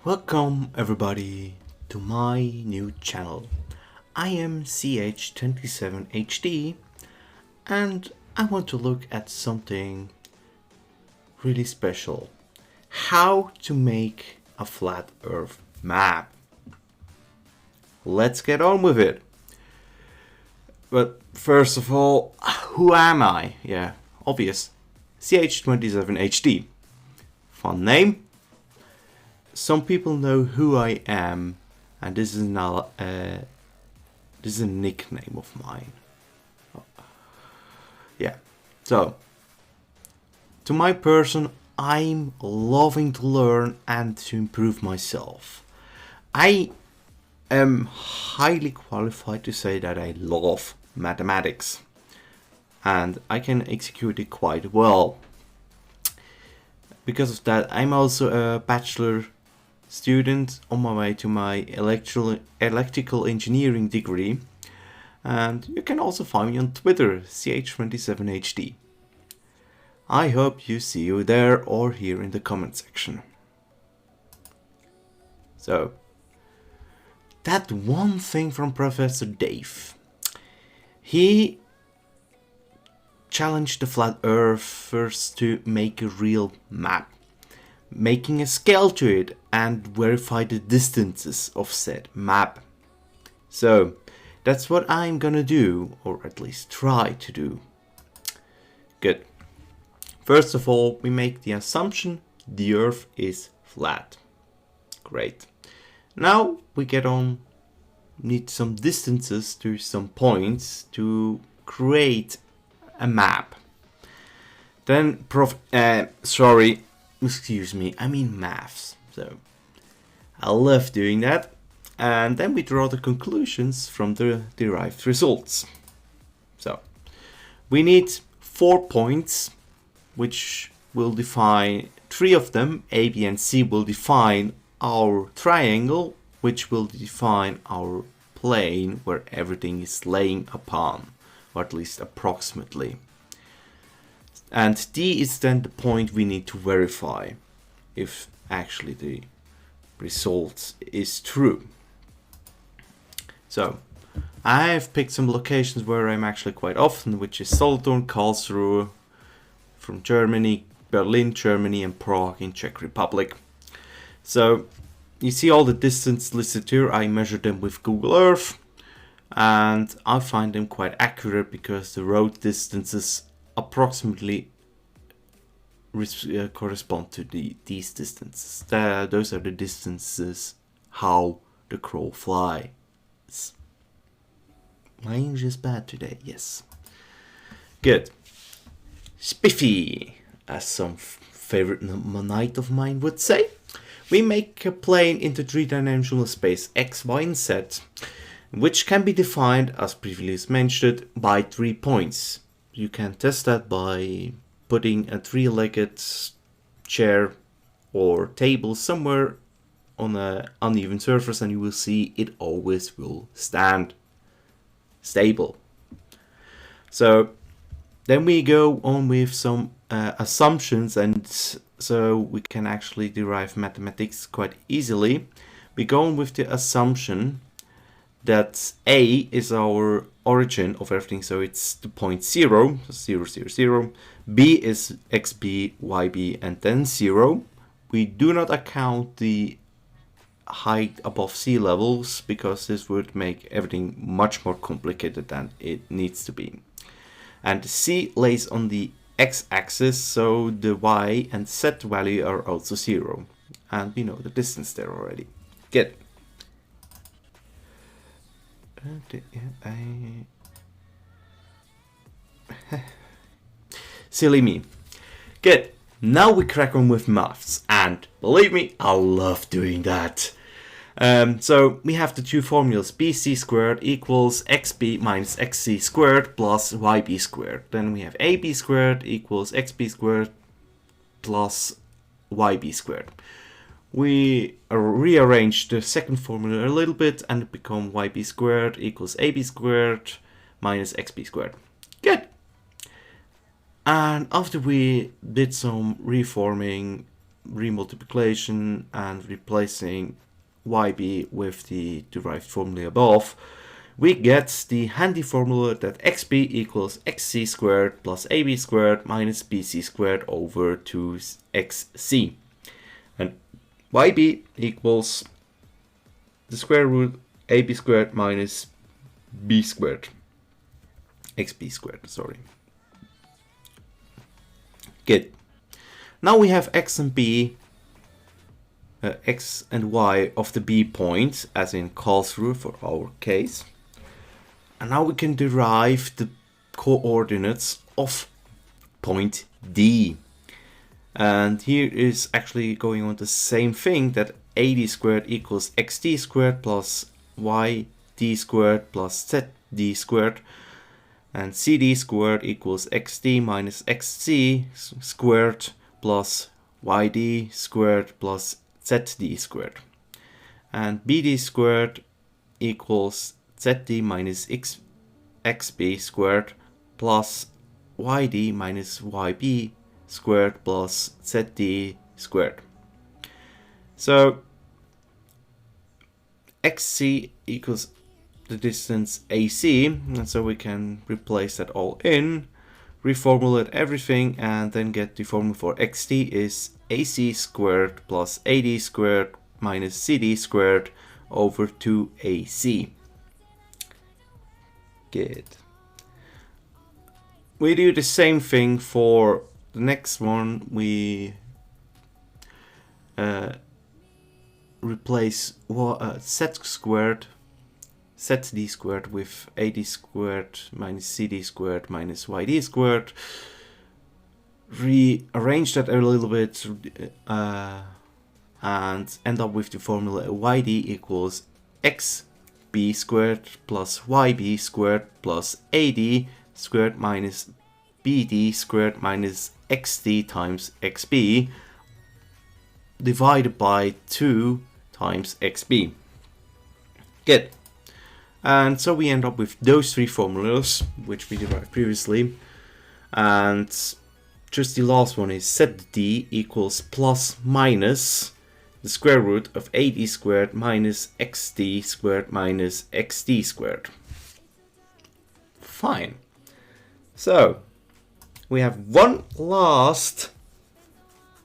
Welcome everybody to my new channel. I am CH27HD and I want to look at something really special. How to make a flat earth map. Let's get on with it. But first of all, who am I? Yeah, obvious. CH27HD. Fun name. Some people know who I am, and this is not this is a nickname of mine. Yeah. So, to my person, I'm loving to learn and to improve myself. I am highly qualified to say that I love mathematics, and I can execute it quite well. Because of that, I'm also a bachelor student on my way to my electrical engineering degree, and you can also find me on Twitter, ch27hd. I hope you see you there or here in the comment section. So, that one thing from Professor Dave. He challenged the flat earthers to make a real map, making a scale to it and verify the distances of said map. So that's what I'm gonna do, or at least try to do. Good. First of all, we make the assumption the earth is flat. Great. Now we need some distances to some points to create a map. Then excuse me, I mean maths. So I love doing that. And then we draw the conclusions from the derived results. So we need 4 points, which will define 3 of them. A, B, and C will define our triangle, which will define our plane where everything is laying upon, or at least approximately. And D is then the point we need to verify if actually the result is true. So I have picked some locations where I'm actually quite often, which is Solothurn, Karlsruhe from Germany, Berlin, Germany, and Prague in Czech Republic. So you see all the distance listed here. I measured them with Google Earth, and I find them quite accurate because the road distances approximately correspond to these distances. Those are the distances how the crow flies. My English is bad today, yes. Good. Spiffy, as some favorite knight of mine would say. We make a plane into three-dimensional space x, y, and z, which can be defined, as previously mentioned, by 3 points. You can test that by putting a 3-legged chair or table somewhere on an uneven surface, and you will see it always will stand stable. So then we go on with some assumptions, and so we can actually derive mathematics quite easily. We go on with the assumption that A is our origin of everything, so it's the point 0, 0, 0, 0. B is xb, yb, and then 0. We do not account the height above sea levels because this would make everything much more complicated than it needs to be. And C lays on the x-axis, so the y and z value are also 0. And we know the distance there already. Good. Silly me. Good. Now we crack on with maths, and believe me, I love doing that. So we have the 2 formulas: bc squared equals xb minus xc squared plus yb squared. Then we have ab squared equals xb squared plus yb squared. We rearrange the second formula a little bit and it becomes yb squared equals ab squared minus xb squared. Good. And after we did some reforming remultiplication and replacing yb with the derived formula above, we get the handy formula that xb equals xc squared plus ab squared minus bc squared over 2xc. And yb equals the square root ab squared minus b squared. xb squared, sorry. Good. Now we have x and b, x and y of the b point, as in Karlsruhe for our case. And now we can derive the coordinates of point D. And here is actually going on the same thing, that AD squared equals XD squared plus YD squared plus ZD squared. And CD squared equals XD minus XC squared plus YD squared plus ZD squared. And BD squared equals ZD minus XB squared plus YD minus YB squared plus ZD squared. So XC equals the distance AC, and so we can replace that all in, reformulate everything, and then get the formula for XT is AC squared plus AD squared minus CD squared over 2AC. Good. We do the same thing for the next one. We replace Z squared, ZD squared with AD squared minus CD squared minus YD squared. Rearrange that a little bit and end up with the formula YD equals XB squared plus YB squared plus AD squared minus BD squared minus XD times XB divided by 2 times XB. Good. And so we end up with those three formulas, which we derived previously. And just the last one is ZD equals plus minus the square root of AD squared minus XD squared minus XD squared. Fine. So we have one last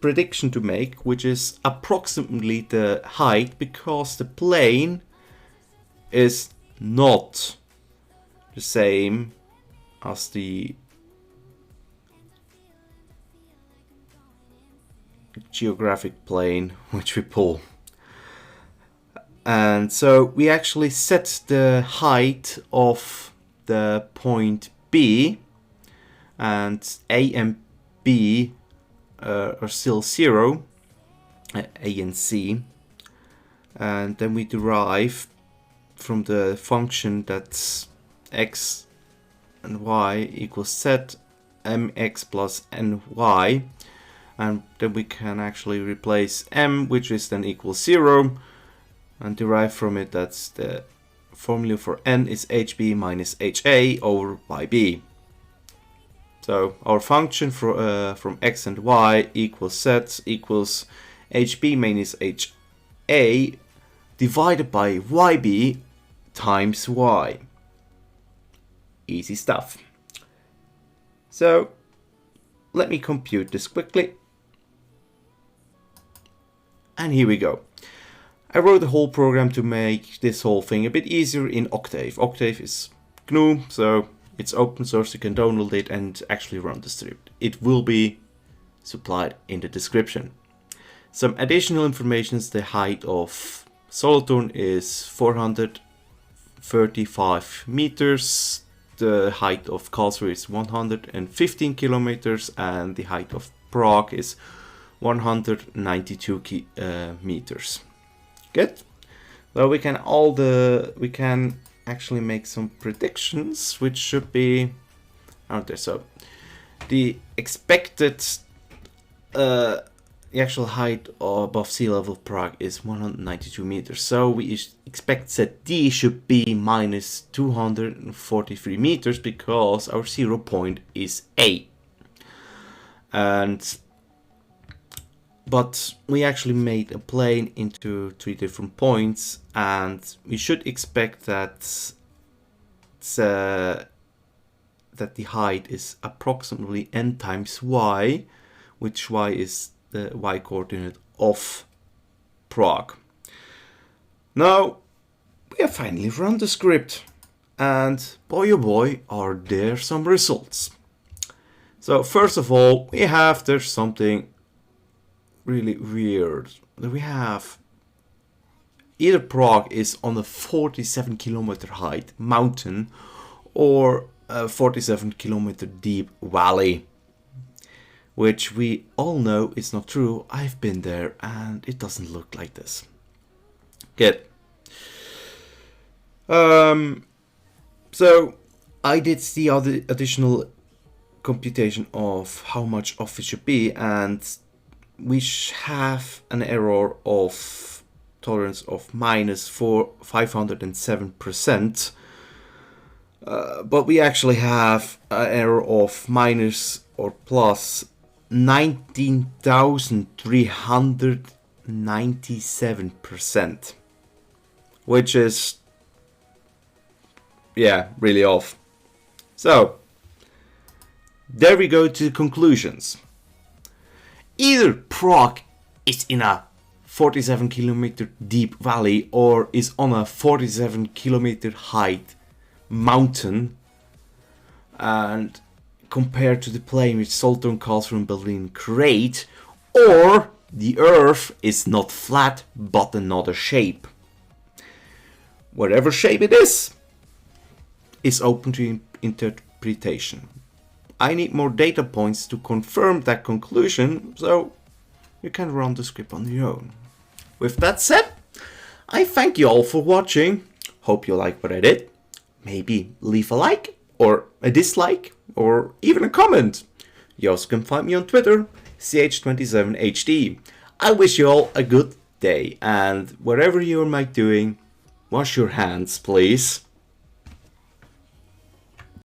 prediction to make, which is approximately the height, because the plane is not the same as the geographic plane which we pull. And so we actually set the height of the point B, and A and B are still 0, A and C, and then we derive from the function that's x and y equals z mx plus ny, and then we can actually replace m, which is then equals 0, and derive from it that's the formula for n is hb minus ha over yb. So our function for, from x and y equals z equals hb minus ha divided by yb times y. Easy stuff. So let me compute this quickly. And here we go. I wrote the whole program to make this whole thing a bit easier in Octave. Octave is GNU, so it's open source, you can download it and actually run the script. It will be supplied in the description. Some additional information is the height of Solothurn is 435 meters, the height of Karlsruhe is 115 kilometers, and the height of Prague is 192 meters. Good. So we can actually make some predictions, which should be out there. So the expected the actual height above sea level of Prague is 192 meters. So we expect that D should be minus 243 meters because our 0 point is A. And but we actually made a plane into 3 different points, and we should expect that that the height is approximately n times y, which y is the y coordinate of Prague. Now, we have finally run the script, and boy oh boy, are there some results. So first of all, there's something really weird. We have either Prague is on a 47 kilometer height mountain or a 47 kilometer deep valley, which we all know is not true. I've been there and it doesn't look like this. Good. So I did the other additional computation of how much off it should be, and we have an error of tolerance of minus 507%, but we actually have an error of minus or plus 19,397%, which is, yeah, really off. So there we go to the conclusions. Either Prague is in a 47 kilometer deep valley or is on a 47 kilometer height mountain, and compared to the plane which Sultan Karlsruhe Berlin create, or the earth is not flat but another shape. Whatever shape it is open to interpretation. I need more data points to confirm that conclusion, so you can run the script on your own. With that said, I thank you all for watching. Hope you like what I did. Maybe leave a like or a dislike or even a comment. You also can find me on Twitter, ch27hd. I wish you all a good day, and whatever you might doing, wash your hands, please.